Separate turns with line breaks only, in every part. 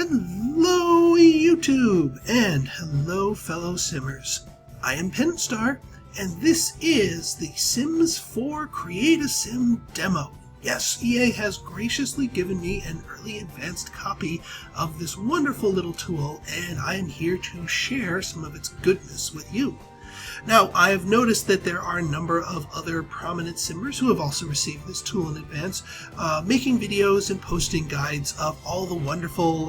Hello YouTube, and hello fellow Simmers. I am Pinstar, and this is the Sims 4 Create a Sim Demo. Yes, EA has graciously given me an early advanced copy of this wonderful little tool, and I am here to share some of its goodness with you. Now, I have noticed that there are a number of other prominent Simmers who have also received this tool in advance, making videos and posting guides of all the wonderful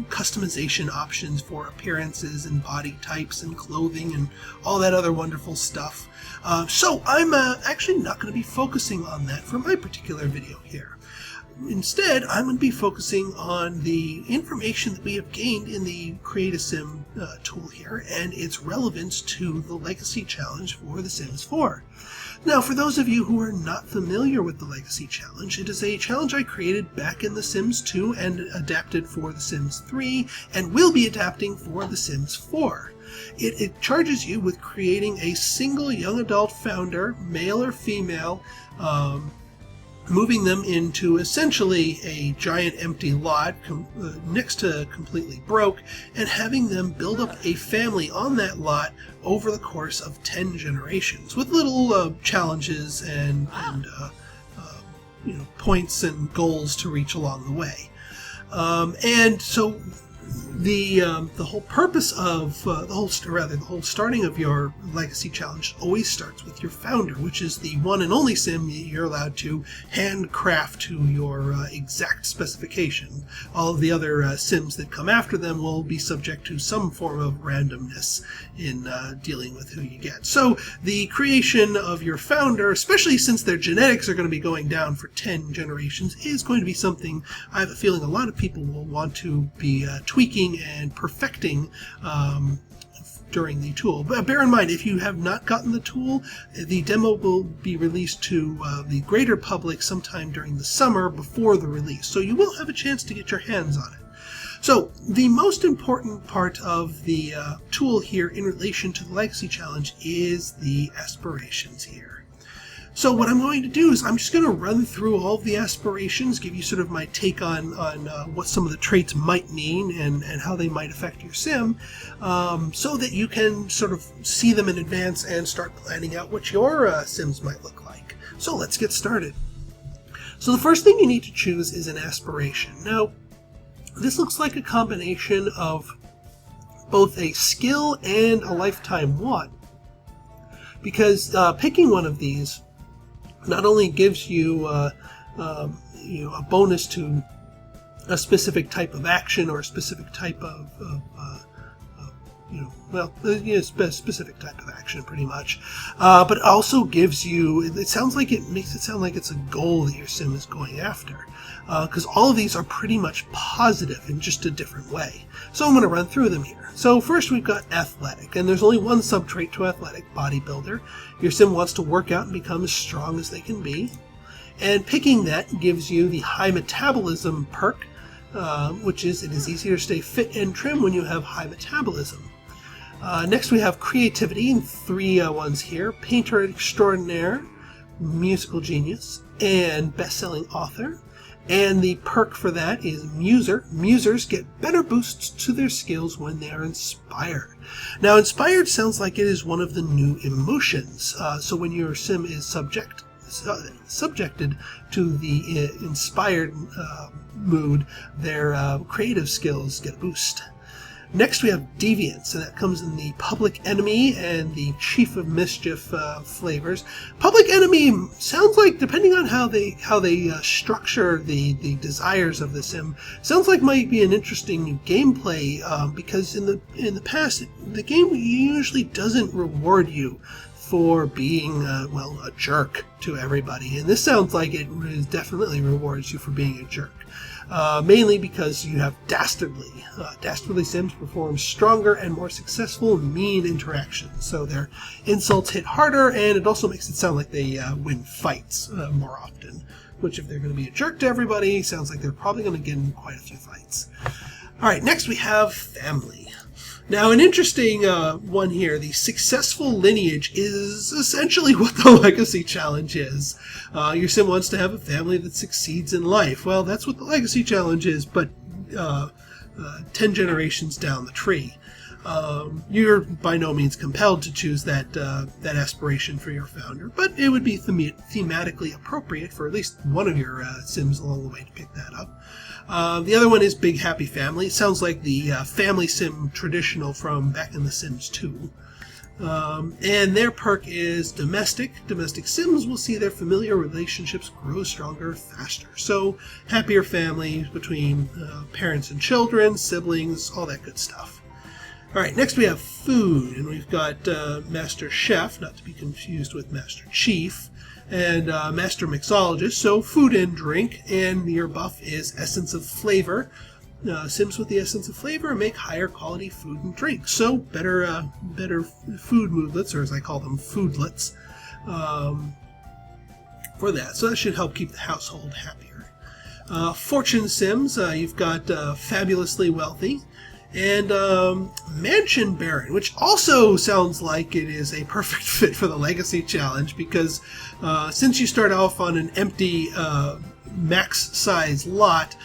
customization options for appearances and body types and clothing and all that other wonderful stuff. So I'm actually not going to be focusing on that for my particular video here. Instead, I'm going to be focusing on the information that we have gained in the Create a Sim tool here and its relevance to the Legacy Challenge for The Sims 4. Now, for those of you who are not familiar with the Legacy Challenge, it is a challenge I created back in The Sims 2 and adapted for The Sims 3 and will be adapting for The Sims 4. It charges you with creating a single young adult founder, male or female, moving them into essentially a giant empty lot next to completely broke, and having them build up a family on that lot over the course of 10 generations with little challenges and points and goals to reach along the way. And so the whole purpose of the whole starting of your Legacy Challenge always starts with your founder, which is the one and only sim you're allowed to handcraft to your exact specification. All of the other sims that come after them will be subject to some form of randomness in dealing with who you get. So the creation of your founder, especially since their genetics are going to be going down for 10 generations, is going to be something I have a feeling a lot of people will want to be tweaking and perfecting during the tool. But bear in mind, if you have not gotten the tool, the demo will be released to the greater public sometime during the summer before the release, so you will have a chance to get your hands on it. So the most important part of the tool here in relation to the Legacy Challenge is the aspirations here. So what I'm going to do is I'm just going to run through all of the aspirations, give you sort of my take on what some of the traits might mean and how they might affect your sim, so that you can sort of see them in advance and start planning out what your sims might look like. So let's get started. So the first thing you need to choose is an aspiration. Now, this looks like a combination of both a skill and a lifetime want, because picking one of these not only gives you, a bonus to a specific type of action or a specific type of specific type of action, pretty much, but also gives you. It makes it sound like it's a goal that your sim is going after, because all of these are pretty much positive in just a different way. So I'm going to run through them here. So first we've got athletic, and there's only one subtrait to athletic: bodybuilder. Your sim wants to work out and become as strong as they can be. And picking that gives you the high metabolism perk, which is it is easier to stay fit and trim when you have high metabolism. Next we have creativity, and three ones here: painter extraordinaire, musical genius, and best-selling author. And the perk for that is muser. Musers get better boosts to their skills when they are inspired. Now, inspired sounds like it is one of the new emotions. So when your sim is subjected to the inspired mood, their creative skills get a boost. Next we have deviance, and that comes in the public enemy and the chief of mischief flavors. Public enemy sounds like, depending on how they structure the desires of the sim, sounds like might be an interesting new gameplay, because in the past the game usually doesn't reward you for being a jerk to everybody, and this sounds like it definitely rewards you for being a jerk. Mainly because you have dastardly. Dastardly sims perform stronger and more successful mean interactions, so their insults hit harder, and it also makes it sound like they win fights more often, which, if they're going to be a jerk to everybody, sounds like they're probably going to get in quite a few fights. Alright, next we have family. Now, an interesting one here, the successful lineage is essentially what the Legacy Challenge is. Your sim wants to have a family that succeeds in life. Well, that's what the Legacy Challenge is, but 10 generations down the tree. You're by no means compelled to choose that aspiration for your founder, but it would be thematically appropriate for at least one of your Sims along the way to pick that up. The other one is Big Happy Family. It sounds like the family sim traditional from back in The Sims 2. And their perk is Domestic. Domestic Sims will see their familiar relationships grow stronger faster. So, happier families between parents and children, siblings, all that good stuff. Alright, next we have food, and we've got Master Chef, not to be confused with Master Chief, and Master Mixologist, so food and drink, and your buff is Essence of Flavor. Sims with the Essence of Flavor make higher quality food and drink, so better food moodlets, or as I call them, foodlets, for that. So that should help keep the household happier. Fortune Sims, you've got Fabulously Wealthy, and Mansion Baron, which also sounds like it is a perfect fit for the Legacy Challenge, because since you start off on an empty max size lot,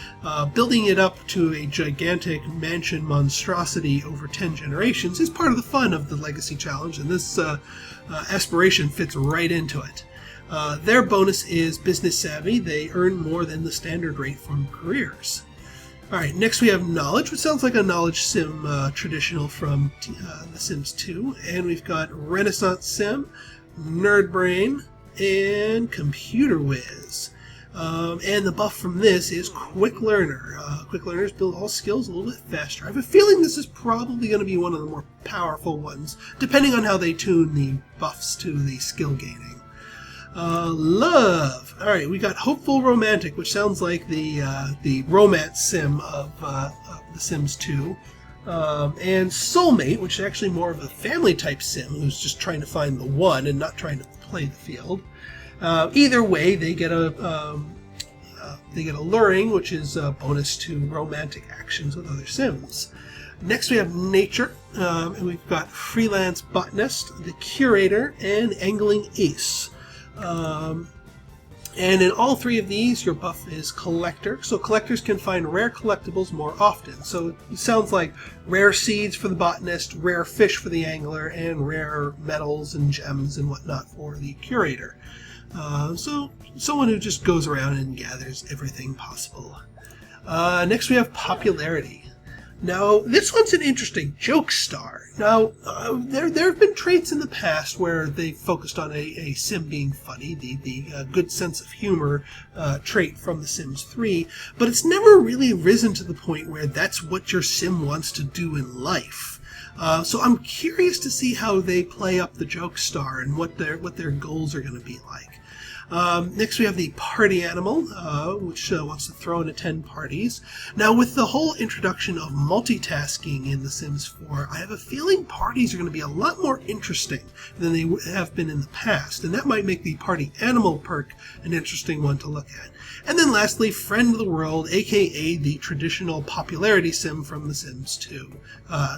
building it up to a gigantic mansion monstrosity over 10 generations is part of the fun of the Legacy Challenge, and this aspiration fits right into it. Their bonus is Business Savvy. They earn more than the standard rate from careers. Alright, next we have Knowledge, which sounds like a knowledge sim traditional from The Sims 2. And we've got Renaissance Sim, Nerd Brain, and Computer Whiz. And the buff from this is Quick Learner. Quick Learners build all skills a little bit faster. I have a feeling this is probably going to be one of the more powerful ones, depending on how they tune the buffs to the skill gaining. Love. All right, we got Hopeful Romantic, which sounds like the romance sim of The Sims 2, and Soulmate, which is actually more of a family type sim who's just trying to find the one and not trying to play the field. Either way, they get a luring, which is a bonus to romantic actions with other Sims. Next we have Nature, and we've got Freelance Botanist, the Curator, and Angling Ace. And in all three of these, your buff is Collector, so collectors can find rare collectibles more often. So it sounds like rare seeds for the botanist, rare fish for the angler, and rare metals and gems and whatnot for the curator. So someone who just goes around and gathers everything possible. Next we have Popularity. Now, this one's an interesting joke star. Now, there have been traits in the past where they focused on a sim being funny, the good sense of humor trait from The Sims 3, but it's never really risen to the point where that's what your sim wants to do in life. So I'm curious to see how they play up the joke star and what their goals are going to be like. Next we have the Party Animal, which wants to throw and attend parties. Now, with the whole introduction of multitasking in The Sims 4, I have a feeling parties are going to be a lot more interesting than they have been in the past, and that might make the Party Animal perk an interesting one to look at. And then lastly, Friend of the World, aka the traditional popularity sim from The Sims 2,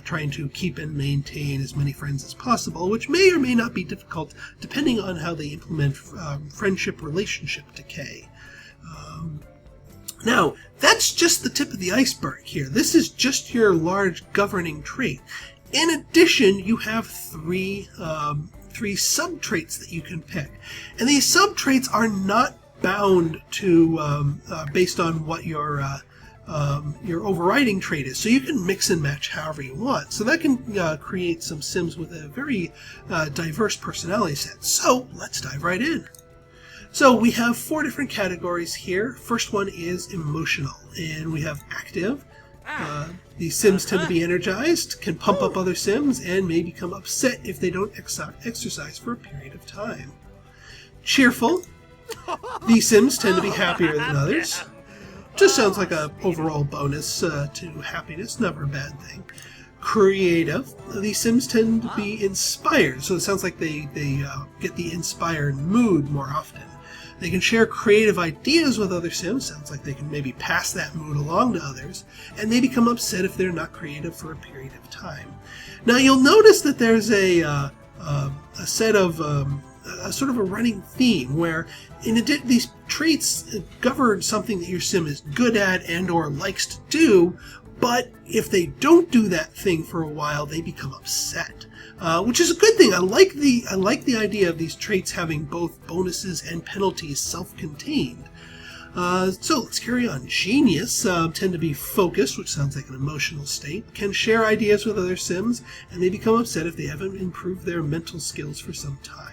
trying to keep and maintain as many friends as possible, which may or may not be difficult depending on how they implement friendship-relationship decay. Now, that's just the tip of the iceberg here. This is just your large governing trait. In addition, you have three sub-traits that you can pick. And these sub-traits are not bound to based on what your overriding trait is, so you can mix and match however you want. So that can create some Sims with a very diverse personality set. So let's dive right in. So we have 4 different categories here. First one is emotional, and we have active. These Sims tend to be energized, can pump up other Sims, and may become upset if they don't exercise for a period of time. Cheerful. These Sims tend to be happier than others. Just sounds like an overall bonus to happiness, never a bad thing. Creative. These Sims tend to be inspired, so it sounds like they get the inspired mood more often. They can share creative ideas with other Sims, sounds like they can maybe pass that mood along to others, and they become upset if they're not creative for a period of time. Now you'll notice that there's a set of a sort of a running theme where these traits govern something that your Sim is good at and or likes to do, But if they don't do that thing for a while, they become upset, which is a good thing. I like the idea of these traits having both bonuses and penalties self-contained. So let's carry on. Genius tend to be focused, which sounds like an emotional state, can share ideas with other Sims, and they become upset if they haven't improved their mental skills for some time.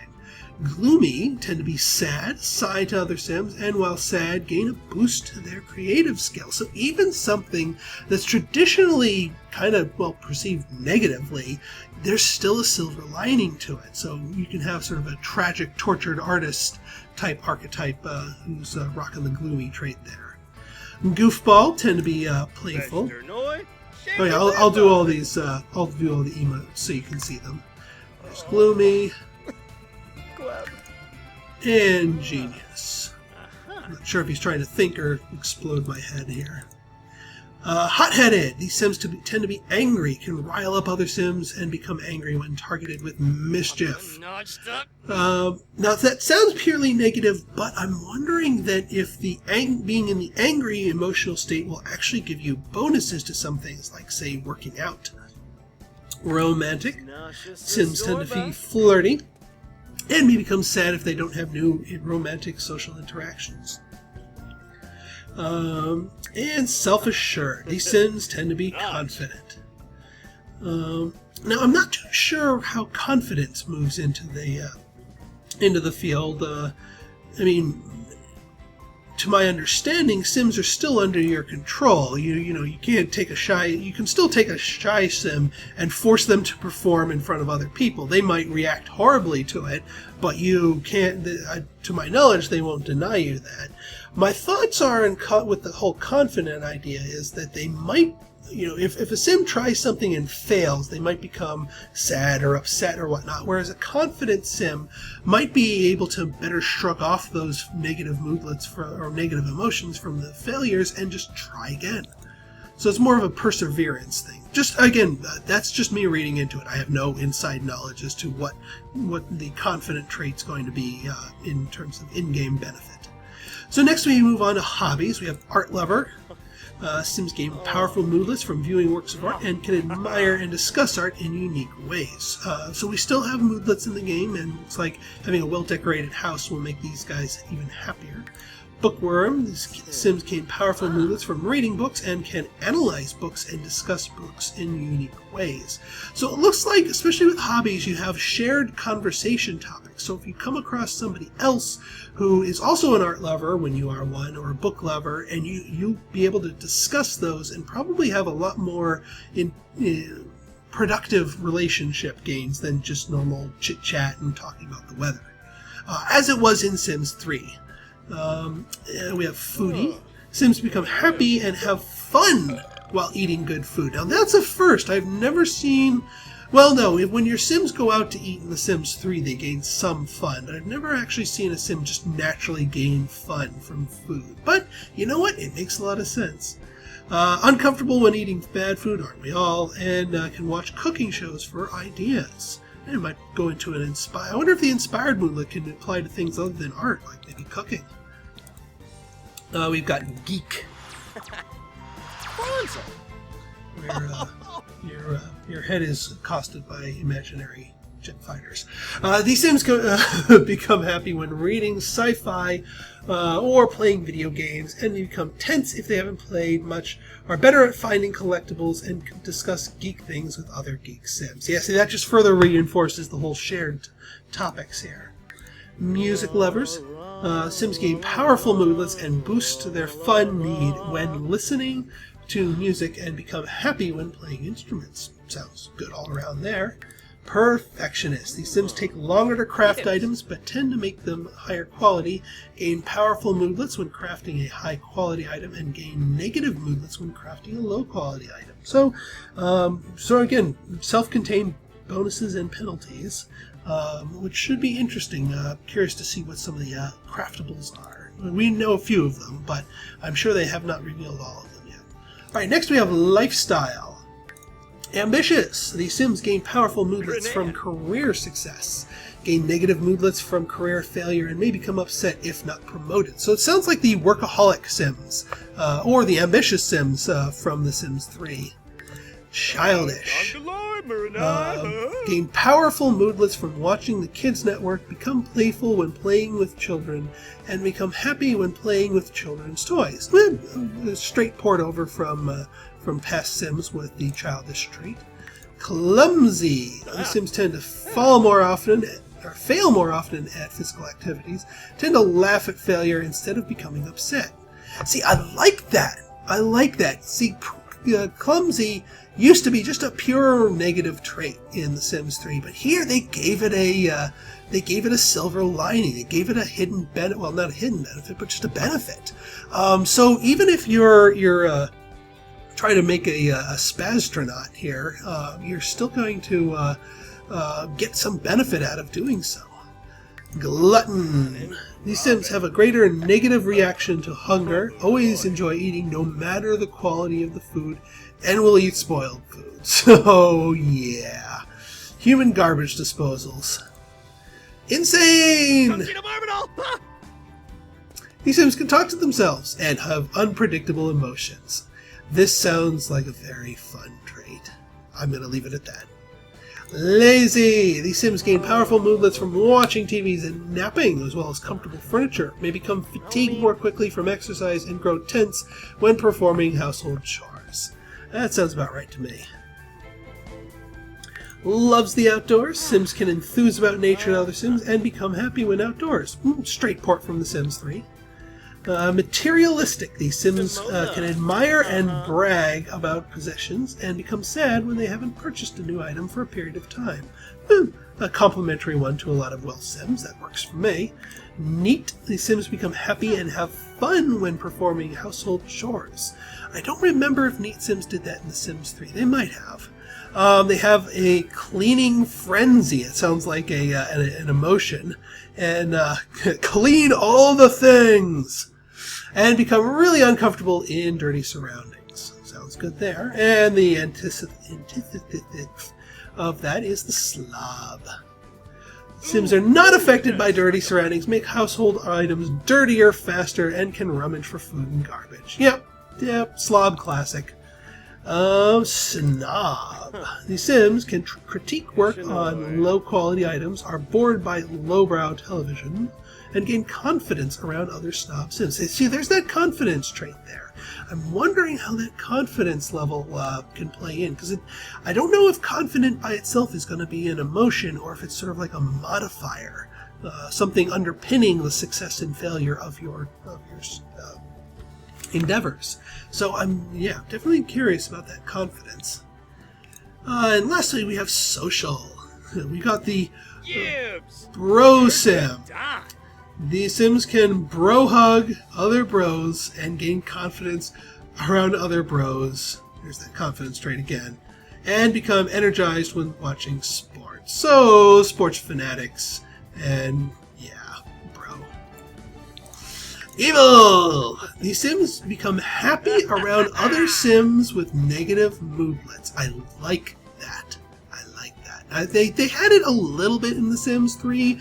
Gloomy tend to be sad, sigh to other Sims, and while sad, gain a boost to their creative skills. So even something that's traditionally kind of, well, perceived negatively, there's still a silver lining to it. So you can have sort of a tragic, tortured artist type archetype who's rocking the gloomy trait there. Goofball tend to be playful. Oh yeah, I'll do all these. I'll do all the emotes so you can see them. There's gloomy. And genius. I'm not sure if he's trying to think or explode my head here. Hot-headed. These Sims tend to be angry, can rile up other Sims, and become angry when targeted with mischief. Now, that sounds purely negative, but I'm wondering that if being in the angry emotional state will actually give you bonuses to some things, like, say, working out. Romantic. Sims tend to be flirty, and may become sad if they don't have new romantic social interactions. And self-assured. These Sims tend to be confident. Now, I'm not too sure how confidence moves into the field. I mean, to my understanding, Sims are still under your control. You can't take you can still take a shy Sim and force them to perform in front of other people. They might react horribly to it, but you can't, to my knowledge, they won't deny you that. My thoughts are with the whole confident idea is that they might, if a Sim tries something and fails, they might become sad or upset or whatnot, whereas a confident Sim might be able to better shrug off those negative moodlets or negative emotions from the failures and just try again. So it's more of a perseverance thing. Just, again, that's just me reading into it. I have no inside knowledge as to what the confident trait's going to be in terms of in-game benefit. So next we move on to hobbies. We have art lover. Sims gain powerful moodlets from viewing works of art and can admire and discuss art in unique ways. So we still have moodlets in the game, and it's like having a well-decorated house will make these guys even happier. Bookworm. These Sims gain powerful moodlets from reading books and can analyze books and discuss books in unique ways. So it looks like, especially with hobbies, you have shared conversation topics. So if you come across somebody else who is also an art lover when you are one, or a book lover, and you'll be able to discuss those and probably have a lot more productive relationship gains than just normal chit-chat and talking about the weather. As it was in Sims 3. We have foodie. Sims become happy and have fun while eating good food. Now that's a first. I've never seen... Well, no, when your Sims go out to eat in The Sims 3, they gain some fun. But I've never actually seen a Sim just naturally gain fun from food. But, you know what? It makes a lot of sense. Uncomfortable when eating bad food, aren't we all? And can watch cooking shows for ideas. And it might go into an inspire. I wonder if the inspired moodlet can apply to things other than art, like maybe cooking. We've got geek. Where your head is accosted by imaginary jet fighters. These Sims become happy when reading sci-fi or playing video games, and they become tense if they haven't played much, are better at finding collectibles, and can discuss geek things with other geek Sims. Yeah, see, that just further reinforces the whole shared topics here. Music lovers. Sims gain powerful moodlets and boost their fun need when listening to music and become happy when playing instruments. Sounds good all around there. Perfectionist. These Sims take longer to craft items but tend to make them higher quality, gain powerful moodlets when crafting a high quality item, and gain negative moodlets when crafting a low quality item. So again, self-contained bonuses and penalties. Which should be interesting. Curious to see what some of the craftables are. We know a few of them, but I'm sure they have not revealed all of them yet. Alright, next we have lifestyle. Ambitious. These Sims gain powerful moodlets from career success. gain negative moodlets from career failure, and may become upset if not promoted. So it sounds like the workaholic Sims, or the ambitious Sims from The Sims 3. Childish. Gain powerful moodlets from watching the Kids Network, become playful when playing with children, and become happy when playing with children's toys. Straight port over from past Sims with the childish trait. Clumsy. The Sims tend to fail more often at physical activities, tend to laugh at failure instead of becoming upset. See, I like that. See, clumsy used to be just a pure negative trait in The Sims 3, but here they gave it a silver lining. They gave it a hidden benefit. Well, not a hidden benefit, but just a benefit. So even if you're trying to make a spastronaut here, you're still going to get some benefit out of doing so. Glutton. These Sims have a greater negative reaction to hunger, always enjoy eating no matter the quality of the food, and will eat spoiled food. So, yeah. Human garbage disposals. Insane! These Sims can talk to themselves and have unpredictable emotions. This sounds like a very fun trait. I'm going to leave it at that. Lazy! These Sims gain powerful moodlets from watching TVs and napping, as well as comfortable furniture, may become fatigued more quickly from exercise, and grow tense when performing household chores. That sounds about right to me. Loves the outdoors. Sims can enthuse about nature and other Sims, and become happy when outdoors. Straight port from The Sims 3. Materialistic. These Sims can admire and brag about possessions and become sad when they haven't purchased a new item for a period of time. A complimentary one to a lot of Sims. That works for me. Neat. These Sims become happy and have fun when performing household chores. I don't remember if Neat Sims did that in The Sims 3. They might have. They have a cleaning frenzy. It sounds like an emotion. And clean all the things! And become really uncomfortable in dirty surroundings. Sounds good there. And the antithesis of that is the slob. Sims are not affected by dirty surroundings, make household items dirtier faster, and can rummage for food and garbage. Yep, slob classic. Snob. The Sims can critique work on low-quality items, are bored by lowbrow television, and gain confidence around other snob Sims. See, there's that confidence trait there. I'm wondering how that confidence level can play in, because I don't know if confident by itself is going to be an emotion, or if it's sort of like a modifier, something underpinning the success and failure of your endeavors. So I'm definitely curious about that confidence. And lastly, we have social. We got the bro sim. These Sims can bro hug other bros and gain confidence around other bros. There's that confidence trait again. And become energized when watching sports. So, sports fanatics. And bro. Evil! These Sims become happy around other Sims with negative moodlets. I like that. They had it a little bit in The Sims 3,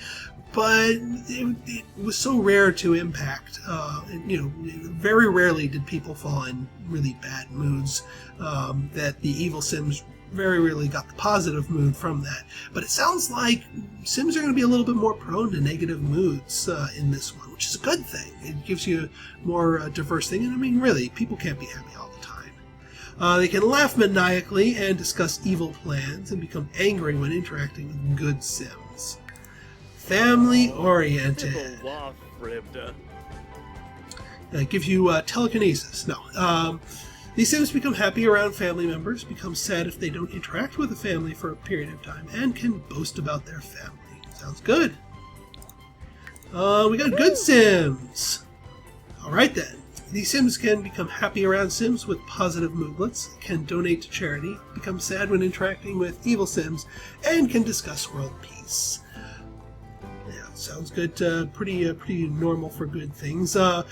but it was so rare to impact. Very rarely did people fall in really bad moods. That the evil Sims very rarely got the positive mood from that. But it sounds like Sims are going to be a little bit more prone to negative moods in this one, which is a good thing. It gives you a more diverse thing. And I mean, really, people can't be happy all the time. They can laugh maniacally and discuss evil plans and become angry when interacting with good Sims. Family-oriented. Gives you telekinesis. No. These Sims become happy around family members, become sad if they don't interact with the family for a period of time, and can boast about their family. Sounds good. We got good Sims. Alright then. These Sims can become happy around Sims with positive moodlets, can donate to charity, become sad when interacting with evil Sims, and can discuss world peace. Sounds good. Pretty normal for good things. The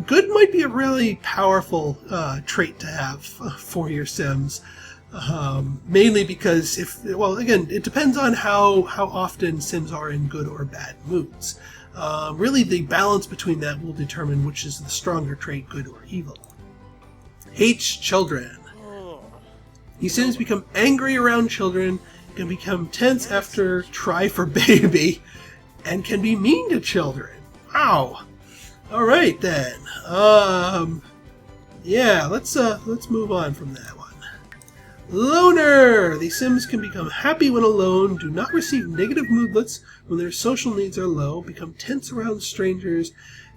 good might be a really powerful trait to have for your Sims. Mainly because again, it depends on how often Sims are in good or bad moods. Really, the balance between that will determine which is the stronger trait, good or evil. Hates children. These Sims become angry around children, can become tense after try for baby, and can be mean to children. Wow. All right then. Yeah, let's move on from that one. Loner! The Sims can become happy when alone, do not receive negative moodlets when their social needs are low, become tense around strangers,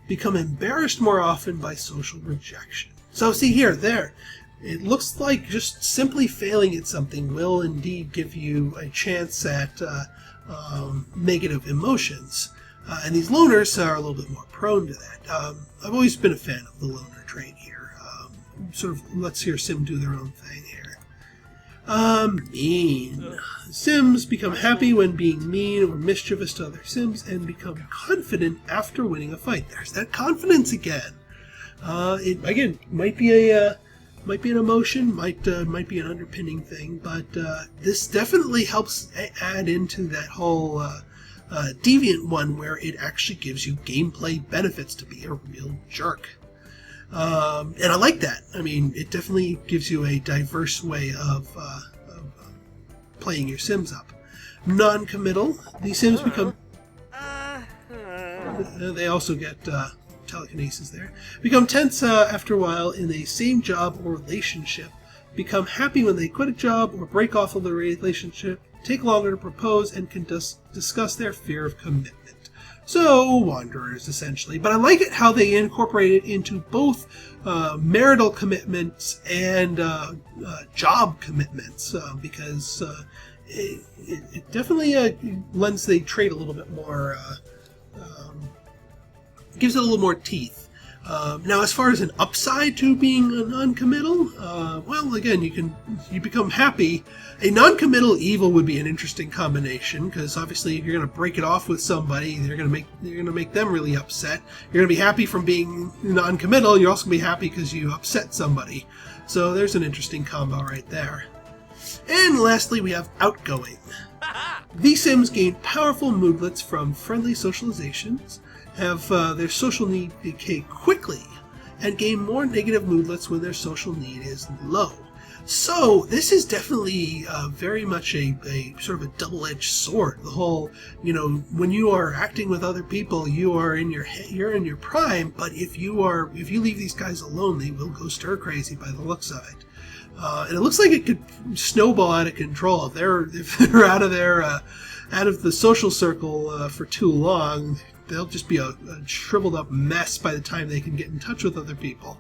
become embarrassed more often by social rejection. So see here, there. It looks like just simply failing at something will indeed give you a chance at negative emotions. And these loners are a little bit more prone to that. I've always been a fan of the loner trait here. Sort of lets your Sim do their own thing here. Mean. Sims become happy when being mean or mischievous to other Sims and become confident after winning a fight. There's that confidence again. It again might be an emotion, might be an underpinning thing, but this definitely helps add into that whole deviant one where it actually gives you gameplay benefits to be a real jerk. And I like that. I mean, it definitely gives you a diverse way of playing your Sims up. Non-committal. These Sims become... they also get telekinesis there. Become tense after a while in the same job or relationship. Become happy when they quit a job or break off of the relationship. Take longer to propose and can discuss their fear of commitment. So, wanderers, essentially. But I like it how they incorporate it into both marital commitments and job commitments, because it definitely lends the trait a little bit more, gives it a little more teeth. Now, as far as an upside to being a non-committal, well, again, you become happy. A non-committal evil would be an interesting combination, because obviously, if you're going to break it off with somebody, you're going to make them really upset. You're going to be happy from being non-committal. You're also going to be happy because you upset somebody. So there's an interesting combo right there. And lastly, we have outgoing. These Sims gain powerful moodlets from friendly socializations, have their social need decay quickly, and gain more negative moodlets when their social need is low. So this is definitely very much a sort of a double-edged sword. The whole, when you are acting with other people, you're in your prime. But if you leave these guys alone, they will go stir crazy by the looks of it. And it looks like it could snowball out of control if they're out of the social circle for too long. They'll just be a shriveled up mess by the time they can get in touch with other people.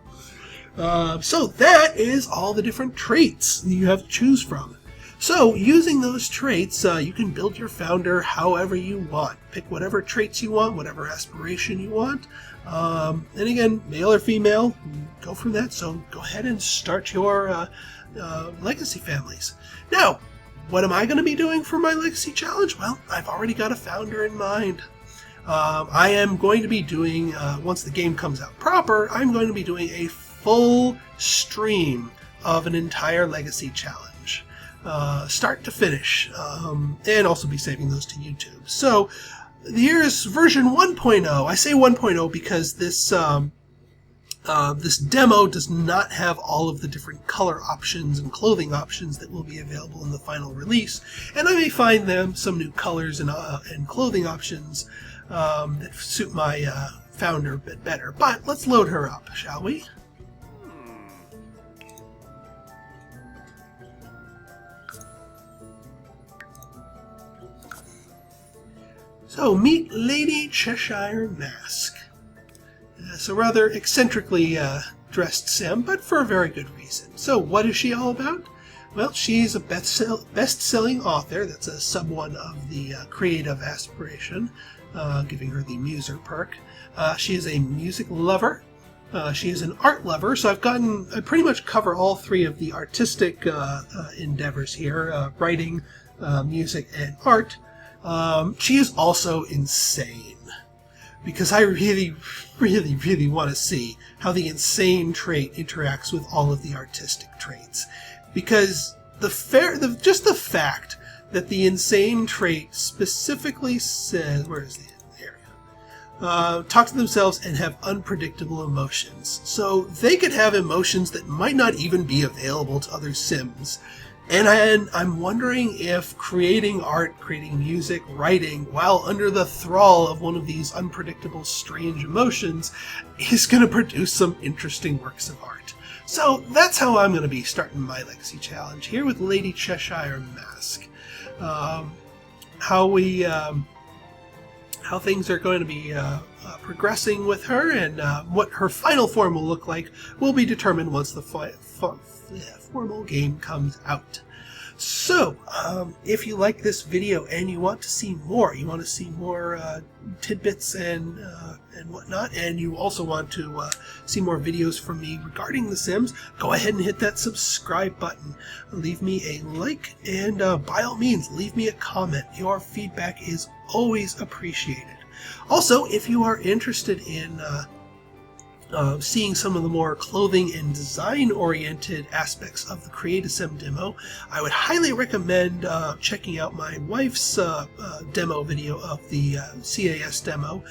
So that is all the different traits you have to choose from. So using those traits, you can build your founder however you want. Pick whatever traits you want, whatever aspiration you want. And again, male or female, go from that. So go ahead and start your legacy families. Now, what am I going to be doing for my legacy challenge? Well, I've already got a founder in mind. I am going to be doing, once the game comes out proper, I'm going to be doing a full stream of an entire legacy challenge, start to finish, and also be saving those to YouTube. So here's version 1.0. I say 1.0 because this this demo does not have all of the different color options and clothing options that will be available in the final release, and I may find them some new colors and clothing options that suit my founder a bit better. But let's load her up, shall we? So, meet Lady Cheshire Mask. So rather eccentrically dressed Sim, but for a very good reason. So what is she all about? Well, she's a best-selling author. That's a sub-one of the creative aspiration, giving her the Muser perk. She is a music lover. She is an art lover, so I pretty much cover all three of the artistic endeavors here, writing, music, and art. She is also insane, because I really want to see how the insane trait interacts with all of the artistic traits. Because just the fact that the insane trait specifically says, where is the area? Talk to themselves and have unpredictable emotions. So they could have emotions that might not even be available to other Sims. And I'm wondering if creating art, creating music, writing, while under the thrall of one of these unpredictable, strange emotions, is going to produce some interesting works of art. So that's how I'm going to be starting my Legacy Challenge here with Lady Cheshire Mask. How things are going to be progressing with her, and what her final form will look like will be determined once the formal game comes out. So, if you like this video and you want to see more, tidbits and whatnot, and you also want to see more videos from me regarding The Sims, go ahead and hit that subscribe button. Leave me a like, and by all means, leave me a comment. Your feedback is always appreciated. Also, if you are interested in seeing some of the more clothing and design-oriented aspects of the CAS Demo, I would highly recommend checking out my wife's demo video of the CAS Demo,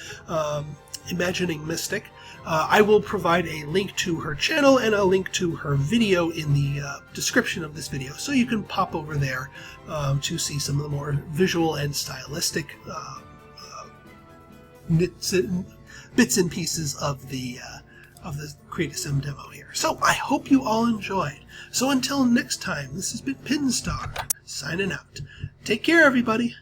Imagining Mystic. I will provide a link to her channel and a link to her video in the description of this video, so you can pop over there to see some of the more visual and stylistic bits and pieces of the CAS Demo here. So I hope you all enjoyed. So until next time, this has been Pinstar, signing out. Take care, everybody.